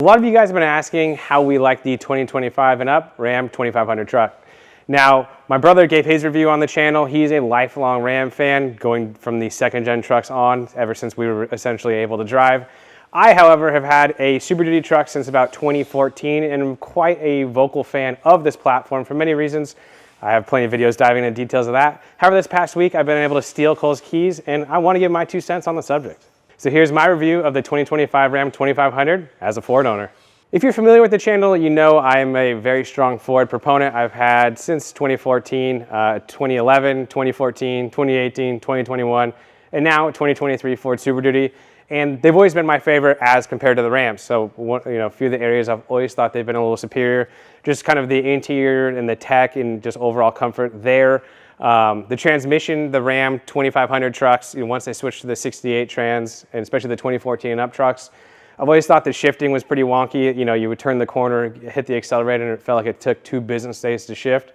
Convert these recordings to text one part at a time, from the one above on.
A lot of you guys have been asking how we like the 2025 and up Ram 2500 truck. Now, my brother gave his review on the channel. He's a lifelong Ram fan, going from the second gen trucks on ever since we were essentially able to drive. I, however, have had a Super Duty truck since about 2014 and am quite a vocal fan of this platform for many reasons. I have plenty of videos diving into details of that. However, this past week, I've been able to steal Cole's keys and I want to give my 2 cents on the subject. So here's my review of the 2025 Ram 2500 as a Ford owner. If you're familiar with the channel, you know I'm a very strong Ford proponent. I've had since 2014, 2011, 2014, 2018, 2021, and now 2023 Ford Super Duty. And they've always been my favorite as compared to the Rams. So, a few of the areas I've always thought they've been a little superior. Just kind of the interior and the tech and just overall comfort there. The transmission, the Ram 2500 trucks, once they switched to the 68 trans, and especially the 2014 and up trucks, I've always thought the shifting was pretty wonky. You would turn the corner, hit the accelerator, and it felt like it took 2 business days to shift.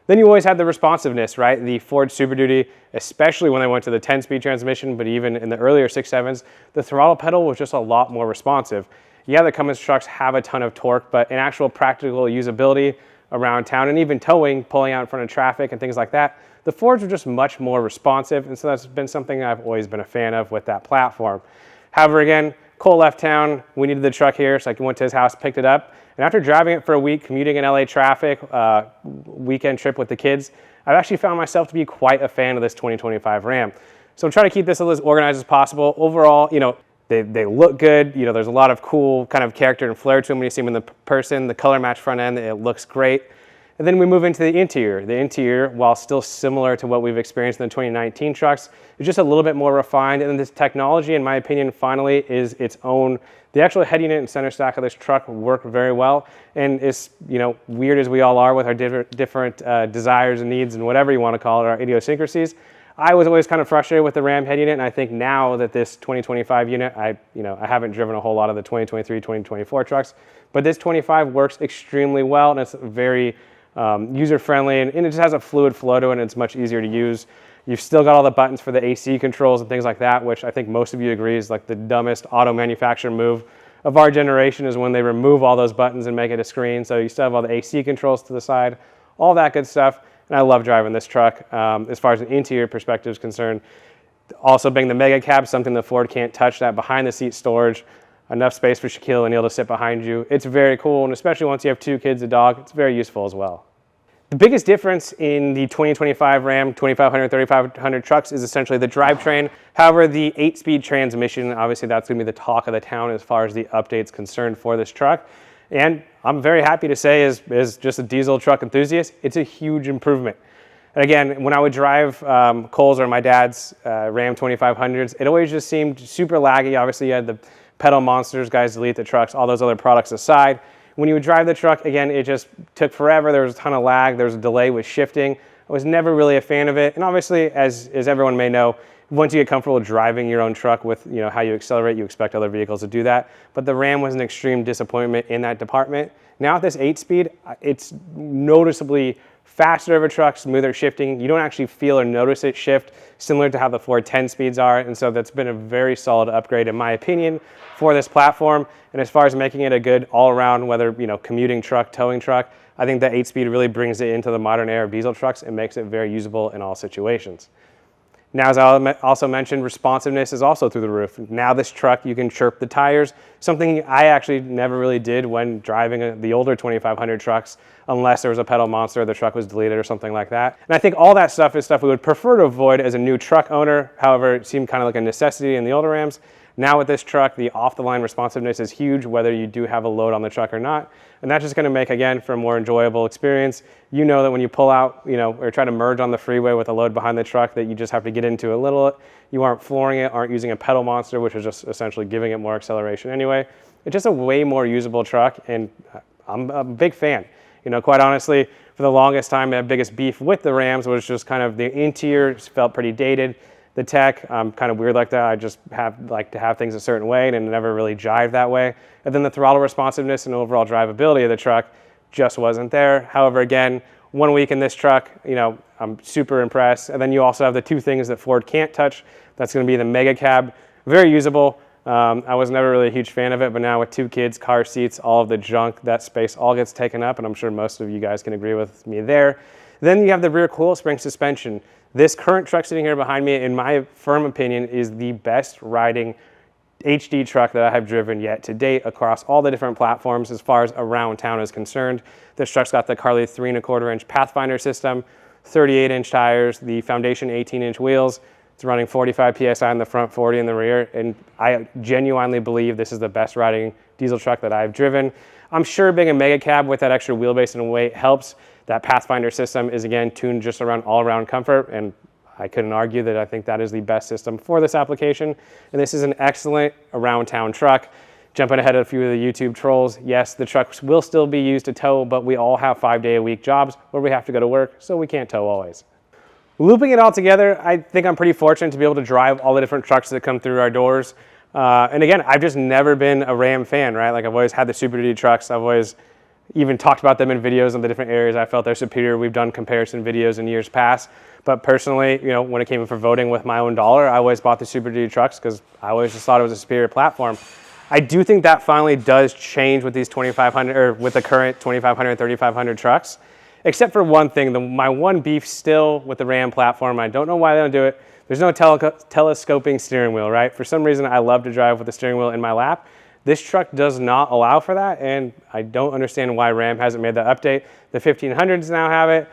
Then you always had the responsiveness, right? The Ford Super Duty, especially when they went to the 10-speed transmission, but even in the earlier 6.7s, the throttle pedal was just a lot more responsive. Yeah, the Cummins trucks have a ton of torque, but in actual practical usability around town and even towing, pulling out in front of traffic and things like that, the Fords are just much more responsive, and so that's been something I've always been a fan of with that platform. However, again, Cole left town, we needed the truck here, so I went to his house, picked it up, and after driving it for a week, commuting in LA traffic, weekend trip with the kids, I've actually found myself to be quite a fan of this 2025 Ram. So I'm trying to keep this as organized as possible. Overall, they look good. There's a lot of cool kind of character and flair to them when you see them in the person. The color match front end, it looks great. And then we move into the interior. The interior, while still similar to what we've experienced in the 2019 trucks, is just a little bit more refined. And this technology, in my opinion, finally is its own. The actual head unit and center stack of this truck work very well. And it's, weird as we all are with our different desires and needs and whatever you want to call it, our idiosyncrasies. I was always kind of frustrated with the Ram head unit, and I think now that this 2025 unit, I haven't driven a whole lot of the 2023, 2024 trucks, but this 25 works extremely well, and it's very user-friendly, and it just has a fluid flow to it, and it's much easier to use. You've still got all the buttons for the AC controls and things like that, which I think most of you agree is like the dumbest auto manufacturer move of our generation, is when they remove all those buttons and make it a screen. So you still have all the AC controls to the side, all that good stuff. And I love driving this truck. As far as an interior perspective is concerned, also being the mega cab, something the Ford can't touch, that behind the seat storage, enough space for Shaquille O'Neal to sit behind you. It's very cool, and especially once you have 2 kids, a dog, it's very useful as well. The biggest difference in the 2025 Ram 2500, 3500 trucks is essentially the drivetrain. However, the 8-speed transmission, obviously that's going to be the talk of the town as far as the updates concerned for this truck. And I'm very happy to say, as just a diesel truck enthusiast, it's a huge improvement. And again, when I would drive Cole's or my dad's Ram 2500s, it always just seemed super laggy. Obviously, you had the pedal monsters, guys delete the trucks, all those other products aside. When you would drive the truck, again, it just took forever. There was a ton of lag. There was a delay with shifting. I was never really a fan of it. And obviously, as everyone may know, once you get comfortable driving your own truck with how you accelerate, you expect other vehicles to do that. But the Ram was an extreme disappointment in that department. Now at this 8-speed, it's noticeably faster of a truck, smoother shifting. You don't actually feel or notice it shift, similar to how the Ford 10 speeds are. And so that's been a very solid upgrade, in my opinion, for this platform. And as far as making it a good all-around, whether commuting truck, towing truck, I think that 8-speed really brings it into the modern era of diesel trucks and makes it very usable in all situations. Now, as I also mentioned, responsiveness is also through the roof. Now this truck, you can chirp the tires, something I actually never really did when driving the older 2500 trucks, unless there was a pedal monster, the truck was deleted or something like that. And I think all that stuff is stuff we would prefer to avoid as a new truck owner. However, it seemed kind of like a necessity in the older Rams. Now with this truck, the off-the-line responsiveness is huge, whether you do have a load on the truck or not. And that's just going to make, again, for a more enjoyable experience. You know that when you pull out, or try to merge on the freeway with a load behind the truck, that you just have to get into a little. You aren't flooring it, aren't using a pedal monster, which is just essentially giving it more acceleration anyway. It's just a way more usable truck, and I'm a big fan. Quite honestly, for the longest time, my biggest beef with the Rams was just kind of the interior felt pretty dated. The tech, I'm kind of weird like that. I just like to have things a certain way, and it never really jived that way. And then the throttle responsiveness and overall drivability of the truck just wasn't there. However, again, 1 week in this truck, I'm super impressed. And then you also have the 2 things that Ford can't touch. That's going to be the mega cab, very usable. I was never really a huge fan of it, but now with 2 kids, car seats, all of the junk, that space all gets taken up, and I'm sure most of you guys can agree with me there. Then you have the rear coil spring suspension. This current truck sitting here behind me, in my firm opinion, is the best riding HD truck that I have driven yet to date across all the different platforms as far as around town is concerned. This truck's got the Carly 3¼ inch Pathfinder system, 38-inch tires, the Foundation 18-inch wheels. It's running 45 PSI in the front, 40 in the rear, and I genuinely believe this is the best riding diesel truck that I've driven. I'm sure being a mega cab with that extra wheelbase and weight helps. That Pathfinder system is, again, tuned just around all-around comfort, and I couldn't argue that I think that is the best system for this application. And this is an excellent around town truck. Jumping ahead of a few of the YouTube trolls, yes, the trucks will still be used to tow, but we all have 5-day-a-week jobs where we have to go to work, so we can't tow always. Looping it all together, I think I'm pretty fortunate to be able to drive all the different trucks that come through our doors. And again, I've just never been a Ram fan, right? Like, I've always had the Super Duty trucks. I've always even talked about them in videos on the different areas I felt they're superior. We've done comparison videos in years past. But personally, you know, when it came in for voting with my own dollar, I always bought the Super Duty trucks because I always just thought it was a superior platform. I do think that finally does change with these 2500 or with the current 2500 and 3500 trucks, except for one thing. My one beef still with the Ram platform, I don't know why they don't do it. There's no telescoping steering wheel, right? For some reason, I love to drive with the steering wheel in my lap. This truck does not allow for that, and I don't understand why Ram hasn't made that update. The 1500s now have it.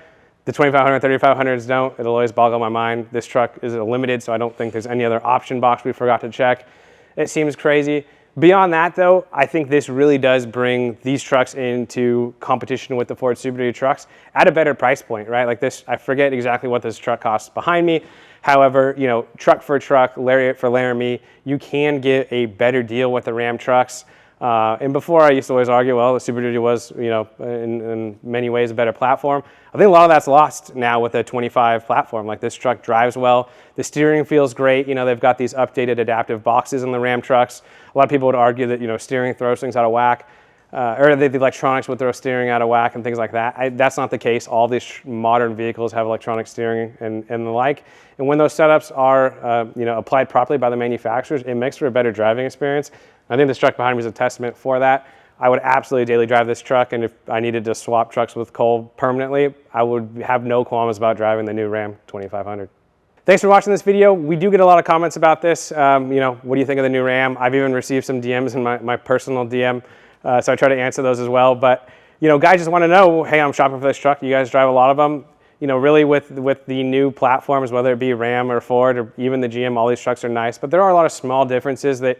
The 2500, 3500s don't. It'll always boggle my mind. This truck is a limited, so I don't think there's any other option box we forgot to check. It seems crazy. Beyond that, though, I think this really does bring these trucks into competition with the Ford Super Duty trucks at a better price point, right? Like this, I forget exactly what this truck costs behind me. However, you know, truck for truck, Lariat for Laramie, you can get a better deal with the Ram trucks. And before, I used to always argue, well, the Super Duty was, you know, in many ways a better platform. I think a lot of that's lost now with the 25 platform. Like, this truck drives well. The steering feels great. You know, they've got these updated adaptive boxes in the Ram trucks. A lot of people would argue that, you know, steering throws things out of whack, or the electronics would throw steering out of whack and things like that. That's not the case. All these modern vehicles have electronic steering and the like. And when those setups are, you know, applied properly by the manufacturers, it makes for a better driving experience. I think this truck behind me is a testament for that. I would absolutely daily drive this truck, and if I needed to swap trucks with Cole permanently, I would have no qualms about driving the new Ram 2500. Thanks for watching this video. We do get a lot of comments about this. You know, what do you think of the new Ram? I've even received some DMs in my personal DM, so I try to answer those as well. But, you know, guys just want to know, hey, I'm shopping for this truck. You guys drive a lot of them. You know, really with the new platforms, whether it be Ram or Ford or even the GM, all these trucks are nice. But there are a lot of small differences that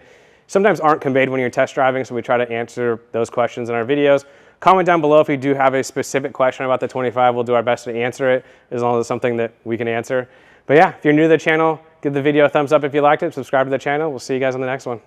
sometimes aren't conveyed when you're test driving, so we try to answer those questions in our videos. Comment down below if you do have a specific question about the 25. We'll do our best to answer it, as long as it's something that we can answer. But yeah, if you're new to the channel, give the video a thumbs up if you liked it, subscribe to the channel. We'll see you guys on the next one.